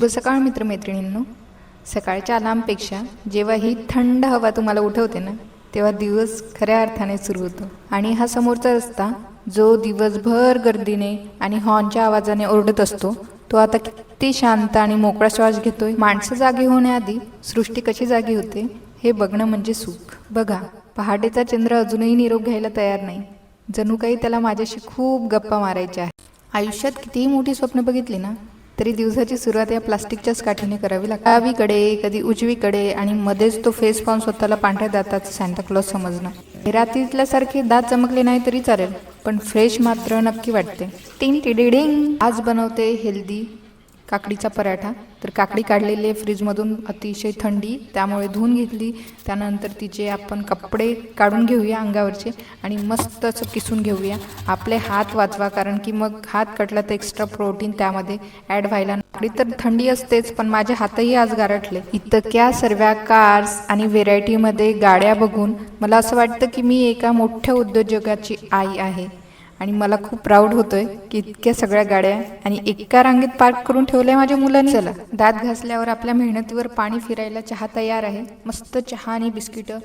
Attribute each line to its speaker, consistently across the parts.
Speaker 1: शुभ सकाळ मित्रमैत्रिणींनो. सकाळच्या अलार्मपेक्षा जेव्हा ही थंड हवा तुम्हाला उठवते ना, तेव्हा दिवस खऱ्या अर्थाने सुरू होतो. आणि हा समोरचा रस्ता जो दिवसभर गर्दीने आणि हॉर्नच्या आवाजाने ओरडत असतो, तो आता किती शांत आणि मोकळा श्वास घेतोय. माणसं जागी होण्याआधी सृष्टी कशी जागी होते हे बघणं म्हणजे सुख. बघा, पहाटेचा चंद्र अजूनही निरोप घ्यायला तयार नाही. जणू काही त्याला माझ्याशी खूप गप्पा मारायच्या आहेत. आयुष्यात कितीही मोठी स्वप्न बघितली ना, तरी दिवसाची सुरुवात या प्लास्टिकच्याच काठीने करावी लागते. डावीकडे, कधी उजवीकडे, आणि मध्येच तो फेस पाहून स्वतःला पांढऱ्या दाताचा सांताक्लॉज समजणं. रात्रीतल्यासारखे दात चमकले नाही तरी चालेल, पण फ्रेश मात्र नक्की वाटते. टिंग टिडिडिंग. आज बनवते हेल्दी काकडीचा पराठा. तर काकडी काढलेली आहे फ्रीजमधून, अतिशय थंडी, त्यामुळे धुवून घेतली. त्यानंतर तिचे आपण कपडे काढून घेऊया अंगावरचे आणि मस्त असं किसून घेऊया. आपले हात वाचवा, कारण की मग हात कटला तर एक्स्ट्रा प्रोटीन त्यामध्ये ॲड व्हायला. काकडी तर थंडी असतेच, पण माझे हातही आज गारठले. इतक्या सर्व कार्स आणि व्हेरायटीमध्ये गाड्या बघून मला असं वाटतं की मी एका मोठ्या उद्योजकाची आई आहे. आणि मला खूप प्राऊड होतोय की इतक्या सगळ्या गाड्या आणि एका रांगेत पार्क करून ठेवल्या माझ्या मुलांनी. चला, दात घासल्यावर आपल्या मेहनतीवर पाणी फिरायला चहा तयार आहे. मस्त चहा आणि बिस्किटं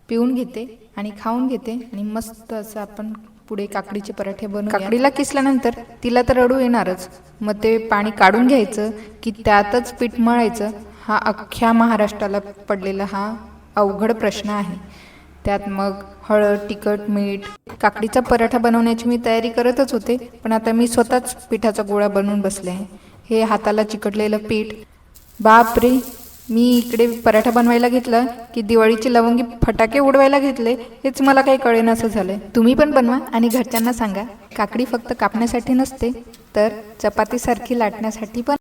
Speaker 1: पिऊन घेते आणि खाऊन घेते आणि मस्त असं आपण पुढे काकडीचे पराठे बनवू. काकडीला किसल्यानंतर तिला तर रडू येणारच. मग ते पाणी काढून घ्यायचं की त्यातच पीठ मळायचं, हा अख्ख्या महाराष्ट्राला पडलेला हा अवघड प्रश्न आहे. त्यात मग हळद, तिखट, मीठ. काकडीचा पराठा बनवण्याची मी तयारी करतच होते, पण आता मी स्वतःच पिठाचा गोळा बनवून बसले आहे. हे हाताला चिकटलेलं पीठ, बाप रे, मी इकडे पराठा बनवायला घेतला की दिवाळीचे लवंगी फटाके उडवायला घेतले, हेच मला काही कळेनासं झालंय. तुम्ही पण बनवा आणि घरच्यांना सांगा, काकडी फक्त कापण्यासाठी नसते तर चपातीसारखी लाटण्यासाठी पण